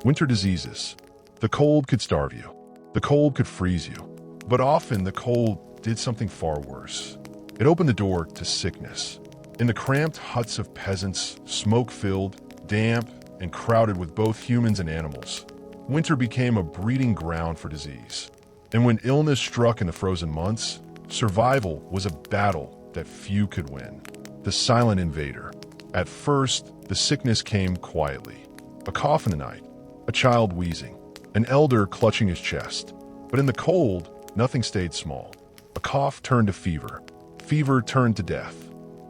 Winter diseases. The cold could starve you. The cold could freeze you. But often the cold did something far worse. It opened the door to sickness. In the cramped huts of peasants, smoke-filled, damp, and crowded with both humans and animals, winter became a breeding ground for disease. And when illness struck in the frozen months, survival was a battle that few could win. The silent invader. At first, the sickness came quietly. A cough in the night, a child wheezing, an elder clutching his chest. But in the cold, nothing stayed small. A cough turned to fever. Fever turned to death.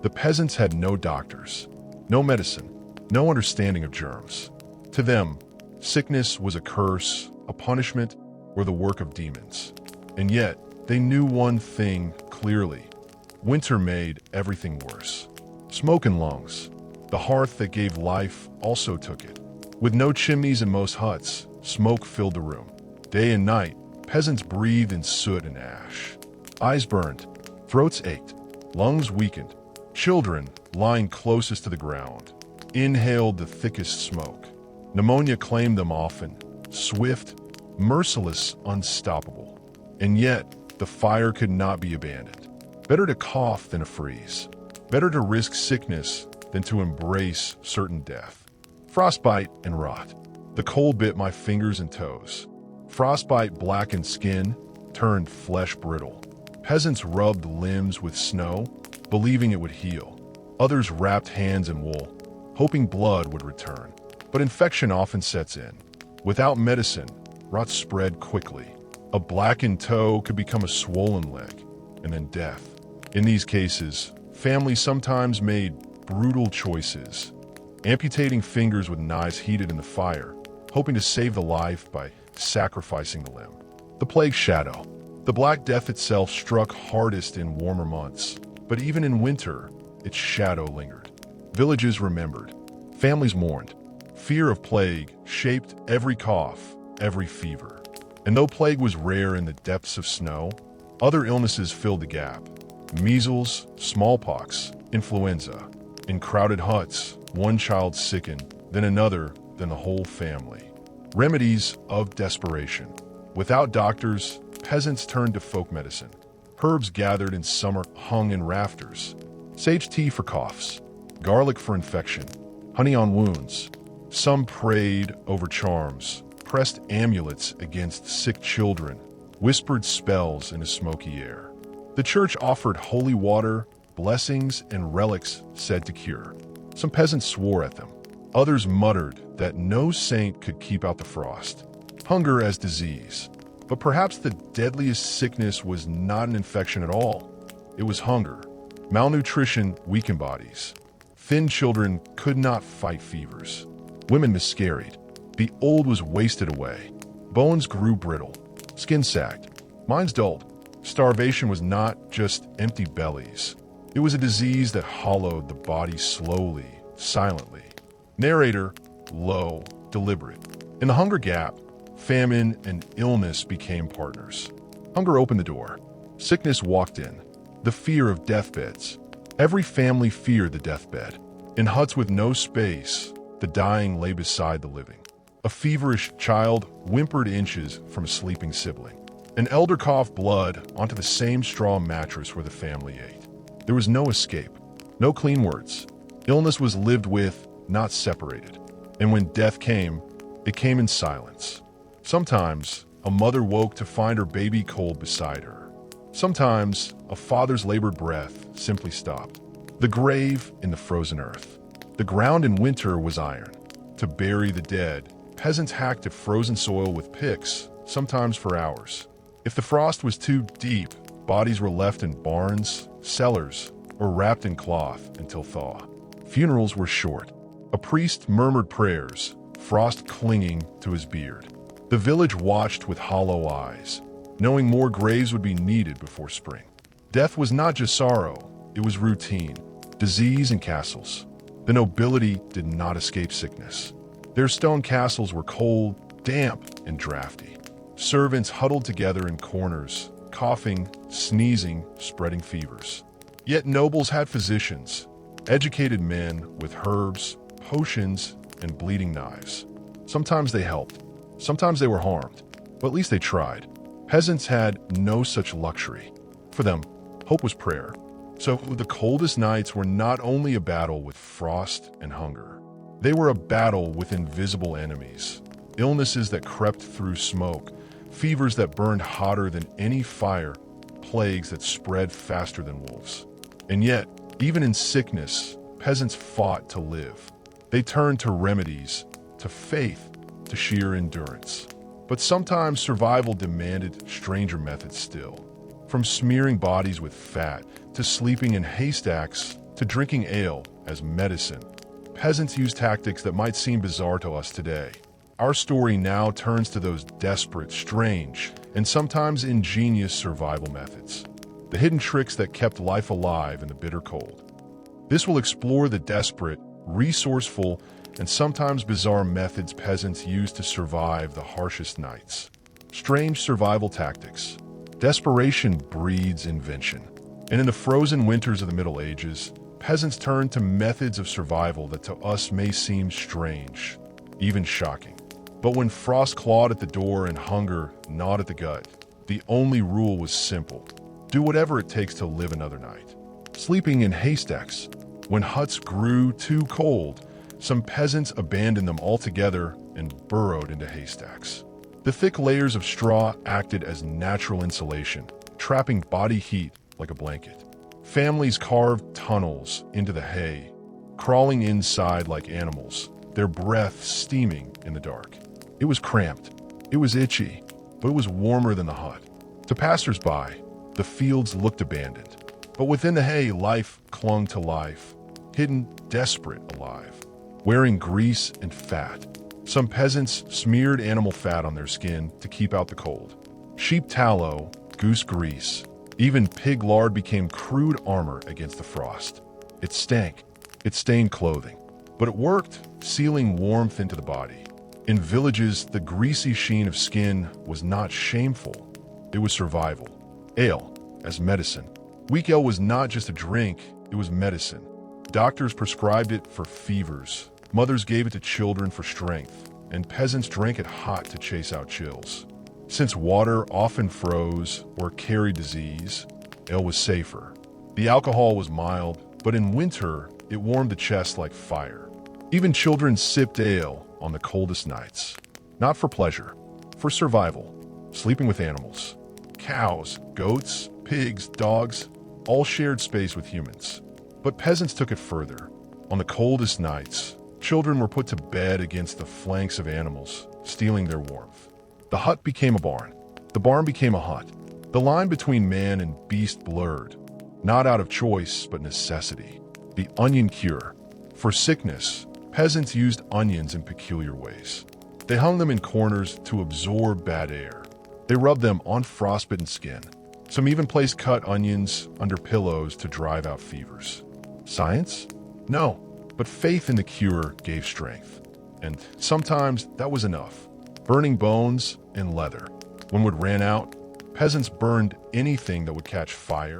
The peasants had no doctors, no medicine, no understanding of germs. To them, sickness was a curse, a punishment, or the work of demons. And yet, they knew one thing clearly. Winter made everything worse. Smoke in lungs. The hearth that gave life also took it. With no chimneys in most huts, smoke filled the room. Day and night, peasants breathed in soot and ash. Eyes burned, throats ached, lungs weakened. Children, lying closest to the ground, inhaled the thickest smoke. Pneumonia claimed them often, swift, merciless, unstoppable. And yet, the fire could not be abandoned. Better to cough than to freeze. Better to risk sickness than to embrace certain death. Frostbite and rot. The cold bit my fingers and toes. Frostbite blackened skin, turned flesh brittle. Peasants rubbed limbs with snow, believing it would heal. Others wrapped hands in wool, hoping blood would return. But infection often sets in. Without medicine, rot spread quickly. A blackened toe could become a swollen leg, and then death. In these cases, families sometimes made brutal choices, amputating fingers with knives heated in the fire, hoping to save the life by sacrificing the limb. The plague shadow. The Black Death itself struck hardest in warmer months, but even in winter, its shadow lingered. Villages remembered. Families mourned. Fear of plague shaped every cough, every fever. And though plague was rare in the depths of snow, other illnesses filled the gap. Measles, smallpox, influenza. In crowded huts, one child sickened, then another, then the whole family. Remedies of desperation. Without doctors, peasants turned to folk medicine. Herbs gathered in summer hung in rafters. Sage tea for coughs, garlic for infection, honey on wounds. Some prayed over charms, pressed amulets against sick children, whispered spells in a smoky air. The church offered holy water, blessings, and relics said to cure. Some peasants swore at them. Others muttered that no saint could keep out the frost. Hunger as disease. But perhaps the deadliest sickness was not an infection at all. It was hunger. Malnutrition weakened bodies. Thin children could not fight fevers. Women miscarried. The old was wasted away. Bones grew brittle. Skin sagged. Minds dulled. Starvation was not just empty bellies. It was a disease that hollowed the body slowly, silently. Narrator, low, deliberate. In the hunger gap, famine and illness became partners. Hunger opened the door. Sickness walked in. The fear of deathbeds. Every family feared the deathbed. In huts with no space, the dying lay beside the living. A feverish child whimpered inches from a sleeping sibling. An elder coughed blood onto the same straw mattress where the family ate. There was no escape, no clean words. Illness was lived with, not separated. And when death came, it came in silence. Sometimes, a mother woke to find her baby cold beside her. Sometimes, a father's labored breath simply stopped. The grave in the frozen earth. The ground in winter was iron. To bury the dead, peasants hacked at frozen soil with picks, sometimes for hours. If the frost was too deep, bodies were left in barns, cellars, or wrapped in cloth until thaw. Funerals were short. A priest murmured prayers, frost clinging to his beard. The village watched with hollow eyes, knowing more graves would be needed before spring. Death was not just sorrow, it was routine, disease and castles. The nobility did not escape sickness. Their stone castles were cold, damp, and drafty. Servants huddled together in corners, coughing, sneezing, spreading fevers. Yet nobles had physicians, educated men with herbs, potions, and bleeding knives. Sometimes they helped. Sometimes they were harmed, but at least they tried. Peasants had no such luxury. For them, hope was prayer. So the coldest nights were not only a battle with frost and hunger. They were a battle with invisible enemies. Illnesses that crept through smoke, fevers that burned hotter than any fire, plagues that spread faster than wolves. And yet, even in sickness, peasants fought to live. They turned to remedies, to faith, to sheer endurance. But sometimes survival demanded stranger methods still. From smearing bodies with fat, to sleeping in haystacks, to drinking ale as medicine, peasants used tactics that might seem bizarre to us today. Our story now turns to those desperate, strange, and sometimes ingenious survival methods. The hidden tricks that kept life alive in the bitter cold. This will explore the desperate, resourceful, and sometimes bizarre methods peasants used to survive the harshest nights. Strange survival tactics. Desperation breeds invention. And in the frozen winters of the Middle Ages, peasants turned to methods of survival that to us may seem strange, even shocking. But when frost clawed at the door and hunger gnawed at the gut, the only rule was simple. Do whatever it takes to live another night. Sleeping in haystacks. When huts grew too cold, some peasants abandoned them altogether and burrowed into haystacks. The thick layers of straw acted as natural insulation, trapping body heat like a blanket. Families carved tunnels into the hay, crawling inside like animals, their breath steaming in the dark. It was cramped, it was itchy, but it was warmer than the hut. To passers-by, the fields looked abandoned. But within the hay, life clung to life, hidden, desperate, alive. Wearing grease and fat. Some peasants smeared animal fat on their skin to keep out the cold. Sheep tallow, goose grease, even pig lard became crude armor against the frost. It stank. It stained clothing. But it worked, sealing warmth into the body. In villages, the greasy sheen of skin was not shameful. It was survival. Ale, as medicine. Weak ale was not just a drink, it was medicine. Doctors prescribed it for fevers. Mothers gave it to children for strength, and peasants drank it hot to chase out chills. Since water often froze or carried disease, ale was safer. The alcohol was mild, but in winter, it warmed the chest like fire. Even children sipped ale on the coldest nights. Not for pleasure, for survival. Sleeping with animals. Cows, goats, pigs, dogs, all shared space with humans. But peasants took it further. On the coldest nights, children were put to bed against the flanks of animals, stealing their warmth. The hut became a barn. The barn became a hut. The line between man and beast blurred, not out of choice, but necessity. The onion cure. For sickness, peasants used onions in peculiar ways. They hung them in corners to absorb bad air. They rubbed them on frostbitten skin. Some even placed cut onions under pillows to drive out fevers. Science? No, but faith in the cure gave strength. And sometimes that was enough. Burning bones and leather. When wood ran out, peasants burned anything that would catch fire.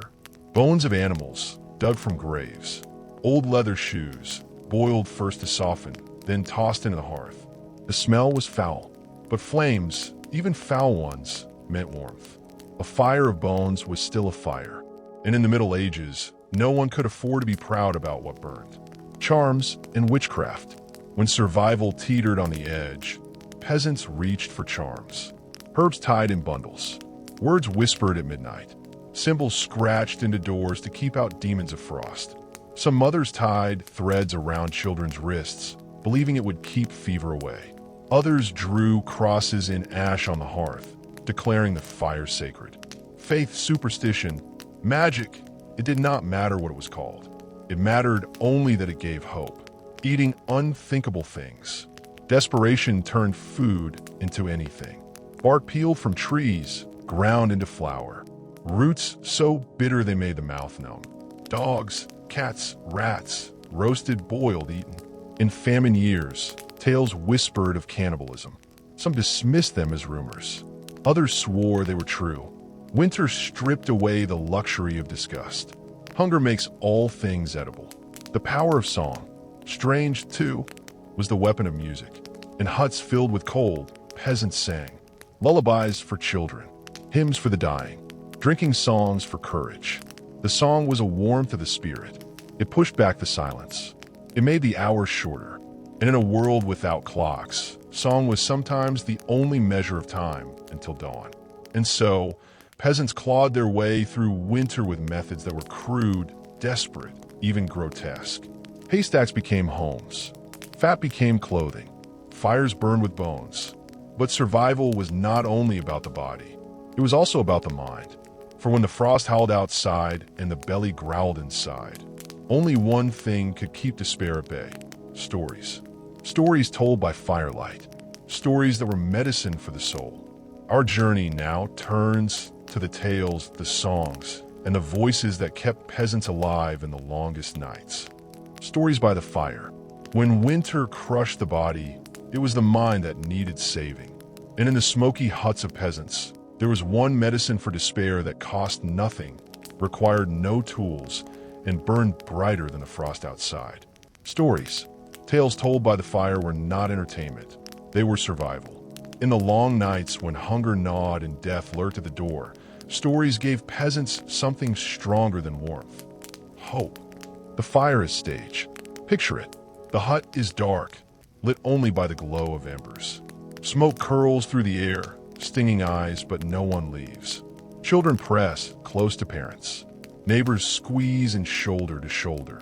Bones of animals dug from graves. Old leather shoes, boiled first to soften, then tossed into the hearth. The smell was foul, but flames, even foul ones, meant warmth. A fire of bones was still a fire. And in the Middle Ages, no one could afford to be proud about what burned. Charms and witchcraft. When survival teetered on the edge, peasants reached for charms. Herbs tied in bundles. Words whispered at midnight. Symbols scratched into doors to keep out demons of frost. Some mothers tied threads around children's wrists, believing it would keep fever away. Others drew crosses in ash on the hearth, declaring the fire sacred. Faith, superstition, magic, it did not matter what it was called. It mattered only that it gave hope. Eating unthinkable things. Desperation turned food into anything. Bark peeled from trees, ground into flour. Roots so bitter they made the mouth numb. Dogs, cats, rats, roasted, boiled, eaten. In famine years, tales whispered of cannibalism. Some dismissed them as rumors. Others swore they were true. Winter stripped away the luxury of disgust. Hunger makes all things edible. The power of song, strange too, was the weapon of music. In huts filled with cold, peasants sang. Lullabies for children, hymns for the dying, drinking songs for courage. The song was a warmth of the spirit. It pushed back the silence. It made the hours shorter. And in a world without clocks, song was sometimes the only measure of time until dawn. And so, peasants clawed their way through winter with methods that were crude, desperate, even grotesque. Haystacks became homes. Fat became clothing. Fires burned with bones. But survival was not only about the body. It was also about the mind. For when the frost howled outside and the belly growled inside, only one thing could keep despair at bay. Stories. Stories told by firelight. Stories that were medicine for the soul. Our journey now turns to the tales, the songs, and the voices that kept peasants alive in the longest nights. Stories by the fire. When winter crushed the body, it was the mind that needed saving. And in the smoky huts of peasants, there was one medicine for despair that cost nothing, required no tools, and burned brighter than the frost outside. Stories. Tales told by the fire were not entertainment. They were survival. In the long nights when hunger gnawed and death lurked at the door, stories gave peasants something stronger than warmth. Hope. The fire is stage. Picture it. The hut is dark, lit only by the glow of embers. Smoke curls through the air, stinging eyes, but no one leaves. Children press close to parents. Neighbors squeeze in shoulder to shoulder.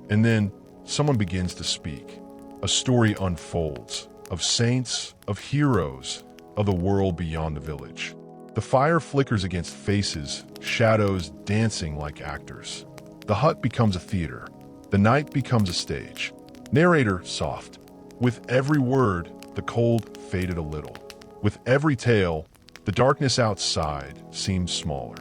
And then someone begins to speak. A story unfolds of saints, of heroes, of the world beyond the village. The fire flickers against faces, shadows dancing like actors. The hut becomes a theater. The night becomes a stage. Narrator soft. With every word, the cold faded a little. With every tale, the darkness outside seemed smaller.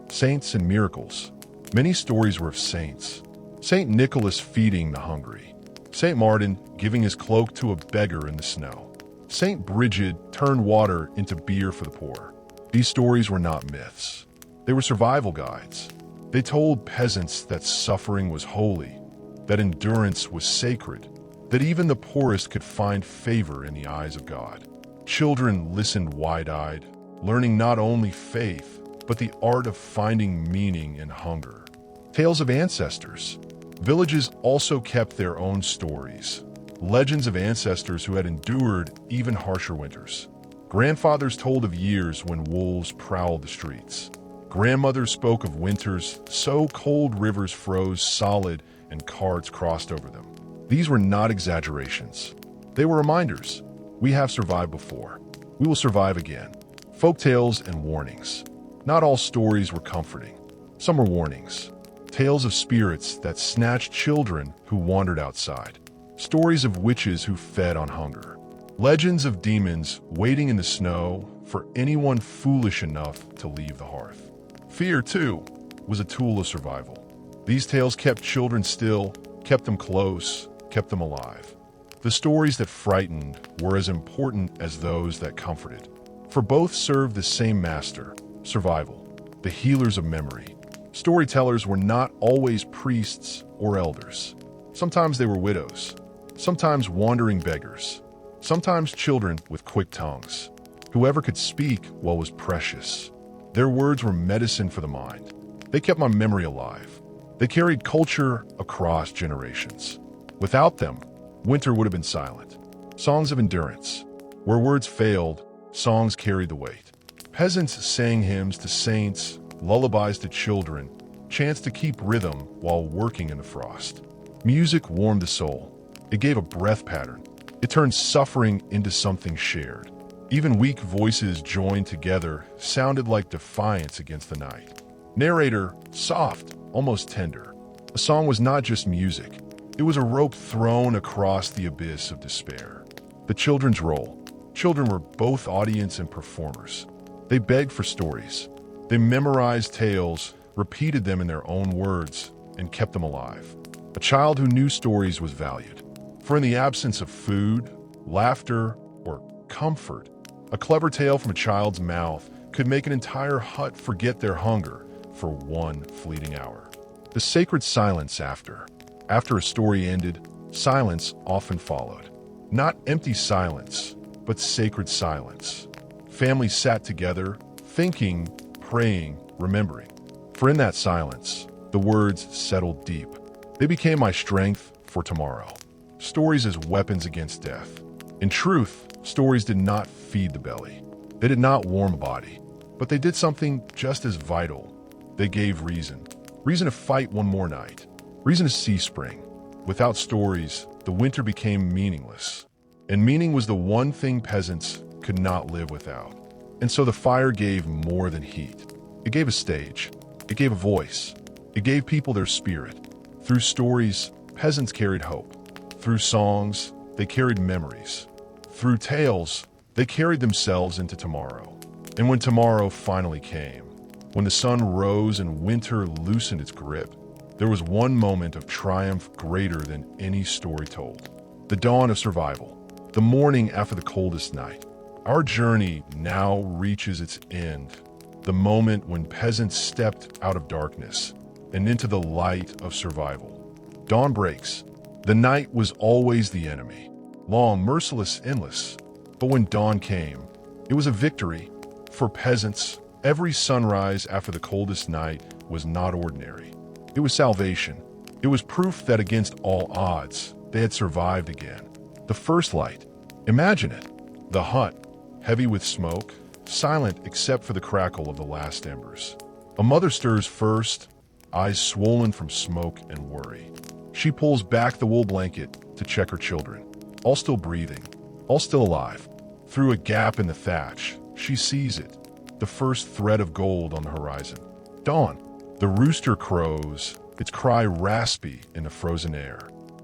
Saints and miracles. Many stories were of saints. Saint Nicholas feeding the hungry. Saint Martin giving his cloak to a beggar in the snow. Saint Bridget turned water into beer for the poor. These stories were not myths. They were survival guides. They told peasants that suffering was holy, that endurance was sacred, that even the poorest could find favor in the eyes of God. Children listened wide-eyed. learning not only faith, but the art of finding meaning in hunger. Tales of ancestors. Villages also kept their own stories, legends of ancestors who had endured even harsher winters. Grandfathers told of years when wolves prowled the streets. Grandmothers spoke of winters so cold rivers froze solid and carts crossed over them. These were not exaggerations. They were reminders. We have survived before. We will survive again. Folktales and warnings. Not all stories were comforting. Some were warnings. Tales of spirits that snatched children who wandered outside. Stories of witches who fed on hunger. Legends of demons waiting in the snow for anyone foolish enough to leave the hearth. Fear, too, was a tool of survival. These tales kept children still, kept them close, kept them alive. The stories that frightened were as important as those that comforted, for both served the same master, survival, the healers of memory. Storytellers were not always priests or elders. Sometimes they were widows, sometimes wandering beggars, sometimes children with quick tongues. Whoever could speak what was precious. Their words were medicine for the mind. They kept my memory alive. They carried culture across generations. Without them, winter would have been silent. Songs of endurance. Where words failed, songs carried the weight. Peasants sang hymns to saints, lullabies to children, chants to keep rhythm while working in the frost. Music warmed the soul. It gave a breath pattern. It turned suffering into something shared. Even weak voices joined together sounded like defiance against the night. Narrator, soft, almost tender. A song was not just music. It was a rope thrown across the abyss of despair. The children's role. Children were both audience and performers. They begged for stories. They memorized tales, repeated them in their own words, and kept them alive. A child who knew stories was valued. For in the absence of food, laughter, or comfort, a clever tale from a child's mouth could make an entire hut forget their hunger for one fleeting hour. The sacred silence after. After a story ended, silence often followed. Not empty silence, but sacred silence. Families sat together, thinking, praying, remembering. For in that silence, the words settled deep. They became my strength for tomorrow. Stories as weapons against death. In truth, stories did not feed the belly. They did not warm a body. But they did something just as vital. They gave reason. Reason to fight one more night. Reason to see spring. Without stories, the winter became meaningless. And meaning was the one thing peasants could not live without. And so the fire gave more than heat. It gave a stage. It gave a voice. It gave people their spirit. Through stories, peasants carried hope. Through songs, they carried memories. Through tales, they carried themselves into tomorrow. And when tomorrow finally came, when the sun rose and winter loosened its grip, there was one moment of triumph greater than any story told. The dawn of survival. The morning after the coldest night. Our journey now reaches its end. The moment when peasants stepped out of darkness and into the light of survival. Dawn breaks. The night was always the enemy. Long, merciless, endless. But when dawn came, it was a victory. For peasants, every sunrise after the coldest night was not ordinary. It was salvation. It was proof that against all odds, they had survived again. The first light. Imagine it. The hut, heavy with smoke, silent except for the crackle of the last embers. A mother stirs first, eyes swollen from smoke and worry. She pulls back the wool blanket to check her children. All still breathing, all still alive. Through a gap in the thatch, she sees it. The first thread of gold on the horizon. Dawn. The rooster crows, its cry raspy in the frozen air.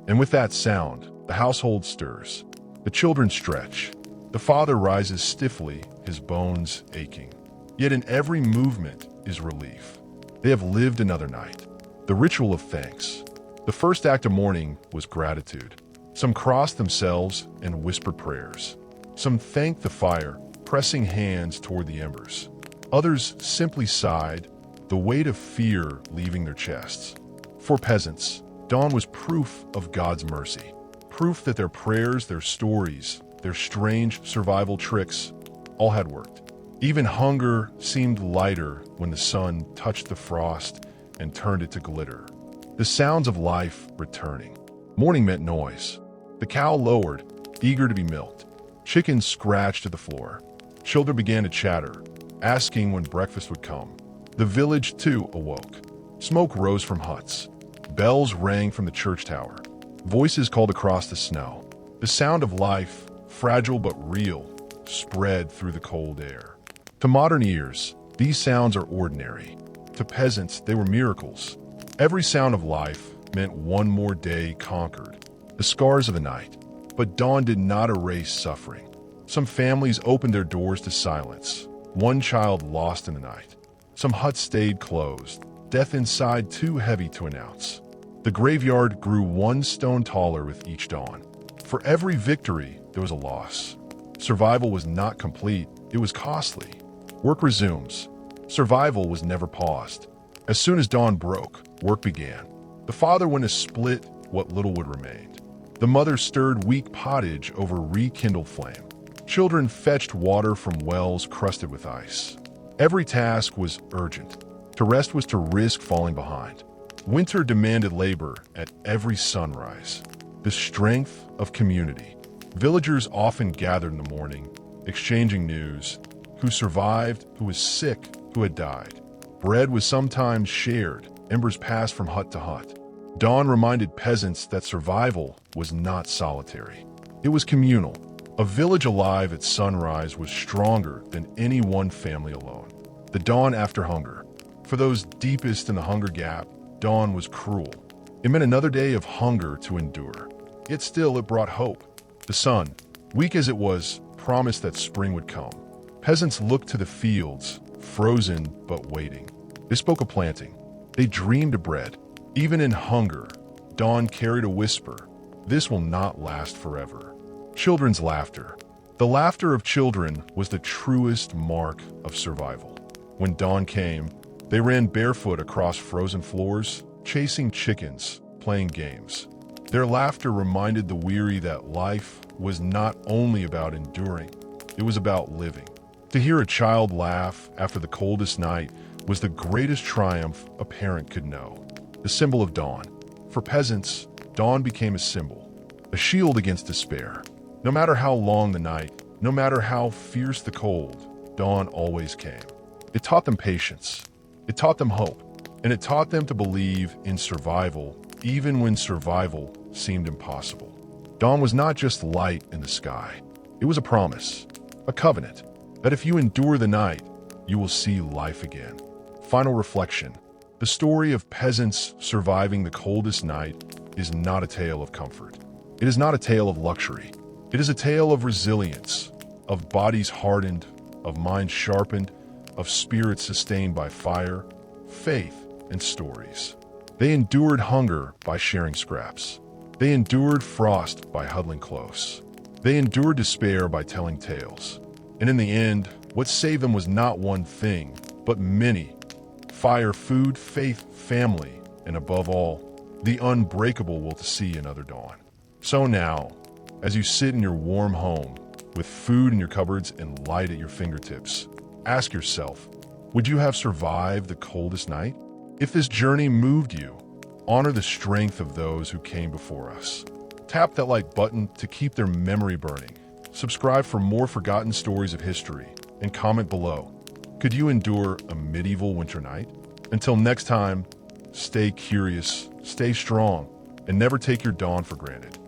And with that sound, the household stirs. The children stretch. The father rises stiffly, his bones aching. Yet in every movement is relief. They have lived another night. The ritual of thanks. The first act of mourning was gratitude. Some crossed themselves and whispered prayers. Some thanked the fire, pressing hands toward the embers. Others simply sighed, the weight of fear leaving their chests. For peasants, dawn was proof of God's mercy. Proof that their prayers, their stories, their strange survival tricks all had worked. Even hunger seemed lighter when the sun touched the frost and turned it to glitter. The sounds of life returning. Morning meant noise. The cow lowered, eager to be milked. Chickens scratched at the floor. Children began to chatter, asking when breakfast would come. The village, too, awoke. Smoke rose from huts. Bells rang from the church tower. Voices called across the snow. The sound of life, fragile but real, spread through the cold air. To modern ears, these sounds are ordinary. To peasants, they were miracles. Every sound of life meant one more day conquered. The scars of the night. But dawn did not erase suffering. Some families opened their doors to silence. One child lost in the night. Some huts stayed closed, death inside too heavy to announce. The graveyard grew one stone taller with each dawn. For every victory, there was a loss. Survival was not complete, it was costly. Work resumes. Survival was never paused. As soon as dawn broke, work began. The father went to split what little would remain. The mother stirred weak pottage over rekindled flame. Children fetched water from wells crusted with ice. Every task was urgent. To rest was to risk falling behind. Winter demanded labor at every sunrise. The strength of community. Villagers often gathered in the morning, exchanging news. Who survived, who was sick, who had died. Bread was sometimes shared, embers passed from hut to hut. Dawn reminded peasants that survival was not solitary. It was communal. A village alive at sunrise was stronger than any one family alone. The dawn after hunger. For those deepest in the hunger gap, dawn was cruel. It meant another day of hunger to endure. Yet still it brought hope. The sun, weak as it was, promised that spring would come. Peasants looked to the fields, frozen but waiting. They spoke of planting. They dreamed of bread. Even in hunger, dawn carried a whisper. This will not last forever. Children's laughter. The laughter of children was the truest mark of survival. When dawn came, they ran barefoot across frozen floors, chasing chickens, playing games. Their laughter reminded the weary that life was not only about enduring, it was about living. To hear a child laugh after the coldest night was the greatest triumph a parent could know. The symbol of dawn. For peasants, dawn became a symbol, a shield against despair. No matter how long the night, no matter how fierce the cold, dawn always came. It taught them patience. It taught them hope. And it taught them to believe in survival, even when survival seemed impossible. Dawn was not just light in the sky. It was a promise, a covenant, that if you endure the night, you will see life again. Final reflection. The story of peasants surviving the coldest night is not a tale of comfort. It is not a tale of luxury. It is a tale of resilience, of bodies hardened, of minds sharpened, of spirits sustained by fire, faith, and stories. They endured hunger by sharing scraps. They endured frost by huddling close. They endured despair by telling tales. And in the end, what saved them was not one thing, but many. Fire, food, faith, family, and above all, the unbreakable will to see another dawn. So now, as you sit in your warm home, with food in your cupboards and light at your fingertips, ask yourself, would you have survived the coldest night? If this journey moved you, honor the strength of those who came before us. Tap that like button to keep their memory burning. Subscribe for more forgotten stories of history, and comment below. Could you endure a medieval winter night? Until next time, stay curious, stay strong, and never take your dawn for granted.